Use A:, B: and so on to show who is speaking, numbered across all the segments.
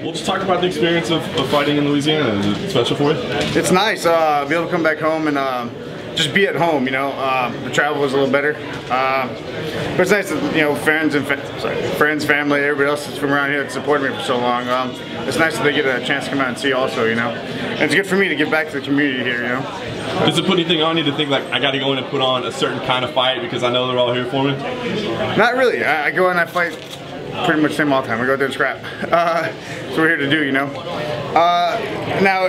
A: We'll just talk about the experience of fighting in Louisiana. Is it special for you?
B: It's nice. Be able to come back home and just be at home. You know, the travel was a little better, but it's nice that, you know, friends, family, everybody else that's from around here that supported me for so long. It's nice that they get a chance to come out and see also. You know, and it's good for me to give back to the community here. You know.
A: Does it put anything on you to think like I got to go in and put on a certain kind of fight because I know they're all here for me?
B: Not really. I go in and I fight pretty much the same all the time. I go there and scrap. That's what we're here to do, you know. Now,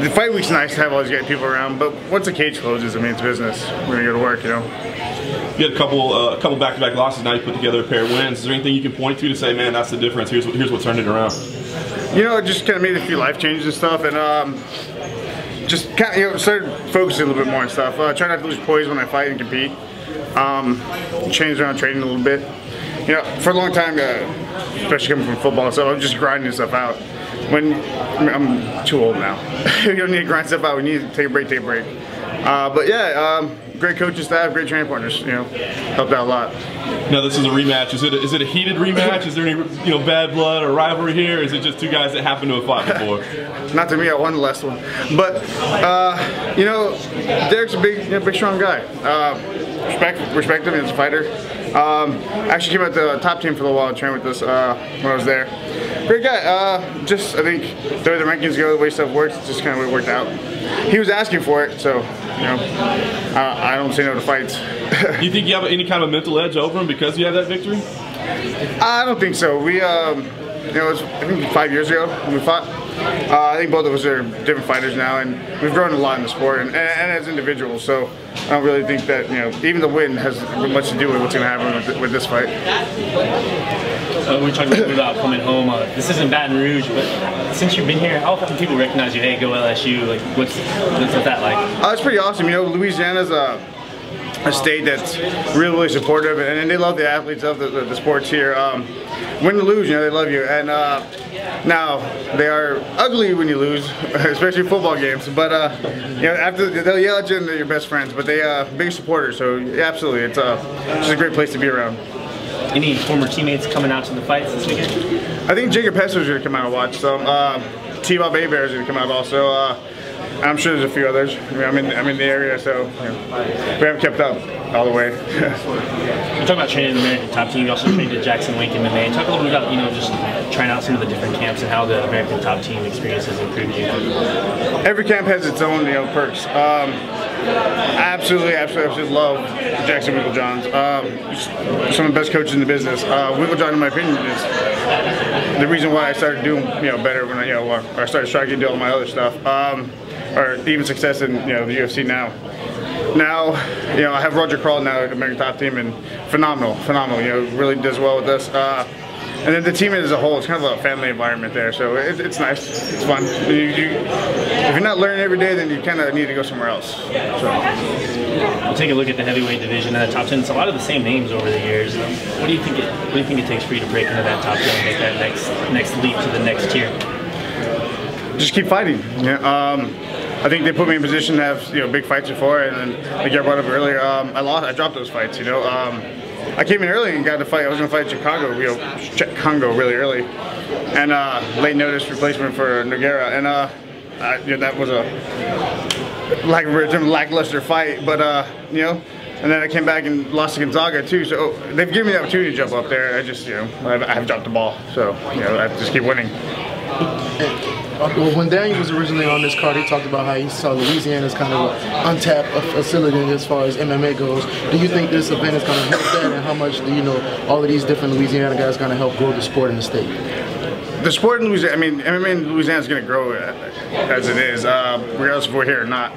B: the fight week's nice to have all these great people around, but once the cage closes, I mean, it's business. We're gonna go to work, you know.
A: You had a couple back-to-back losses. Now you put together a pair of wins. Is there anything you can point to say, man, that's the difference? Here's what turned it around.
B: You know, just kind of made a few life changes and stuff, and just kind of, you know, started focusing a little bit more and stuff. Try not to lose poise when I fight and compete. Changed around training a little bit. You know, for a long time, especially coming from football and stuff, I'm just grinding stuff out. I'm too old now. You don't need to grind stuff out. We need to take a break, but yeah, great coaching staff, great training partners. You know, helped out a lot.
A: Now this is a rematch. Is it a heated rematch? Is there any bad blood or rivalry here? Or is it just two guys that happen to have fought before?
B: Not to me, I won the last one. But you know, Derek's a big strong guy. Respect him as a fighter. Actually came out the top team for a little while and trained with us when I was there. Great guy. Just I think the way the rankings go, the way stuff works, it's just kind of the way it worked out. He was asking for it, so you know, I don't say no to fights.
A: You think you have any kind of mental edge over him because you have that victory?
B: I don't think so. We, you know, it was I think 5 years ago when we fought. I think both of us are different fighters now, and we've grown a lot in the sport and as individuals. So I don't really think that, you know, even the win has much to do with what's going to happen with this fight.
C: We're talking a little bit about coming home. This isn't Baton Rouge, but since you've been here, how often people recognize you? Hey, go LSU! Like, what's that like?
B: It's pretty awesome. You know, Louisiana's a state that's really supportive, and they love the athletes of the sports here. Win or lose, you know, they love you. And now they are ugly when you lose, especially football games. But you know, after they'll yell at you and they're your best friends. But they big supporters, so yeah, absolutely, it's just a great place to be around.
C: Any former teammates coming out to the fights this weekend?
B: I think Jacob Hesser's going to come out and watch some. T-Bob Abear's going to come out also. I'm sure there's a few others. I mean, I'm in the area, so you know, we haven't kept up all the way.
C: You talk about training the American top team. You also trained at Jackson Wink MMA. Talk a little bit about, you know, just trying out some of the different camps and how the American top team experience has improved you. Every
B: camp has its own, you know, perks. Absolutely love Jackson Winklejohns. Some of the best coaches in the business. Winklejohn, in my opinion, is the reason why I started doing, you know, better when I started striking, doing all my other stuff. Or even success in, you know, the UFC now. Now, you know, I have Roger Crawl now at the American Top Team, and phenomenal. You know, really does well with us. And then the team as a whole, it's kind of a family environment there, so it's nice, it's fun. If you're not learning every day, then you kind of need to go somewhere else. So.
C: We'll take a look at the heavyweight division and the top 10. It's a lot of the same names over the years. What do you think it takes for you to break into that top 10 and make that next leap to the next tier?
B: Just keep fighting. Yeah. I think they put me in position to have, you know, big fights before, and then like I brought up earlier, I dropped those fights. You know, I came in early and got to fight. I was going to fight Chicago, you know, Congo really early, and late notice replacement for Nogueira, and you know, that was a lackluster fight, but you know. And then I came back and lost to Gonzaga too, so they've given me the opportunity to jump up there. I just, you know, I have dropped the ball, so you know, I have to just keep winning.
D: Well, when Daniel was originally on this card, he talked about how he saw Louisiana as kind of an untapped facility as far as MMA goes. Do you think this event is going to help that, and how much do you know all of these different Louisiana guys going to help grow the sport in the state?
B: The sport in Louisiana, I mean, MMA in Louisiana is going to grow as it is, regardless if we're here or not.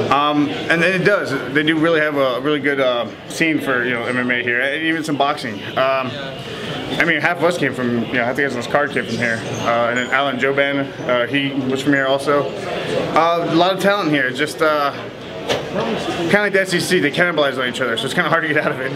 B: And it does. They do really have a really good scene for, you know, MMA here, and even some boxing. I mean, half of us came from, you know, I think this card came from here. And then Alan Joban, he was from here also. A lot of talent here, just kind of like the SEC, they cannibalize on each other, so it's kind of hard to get out of it.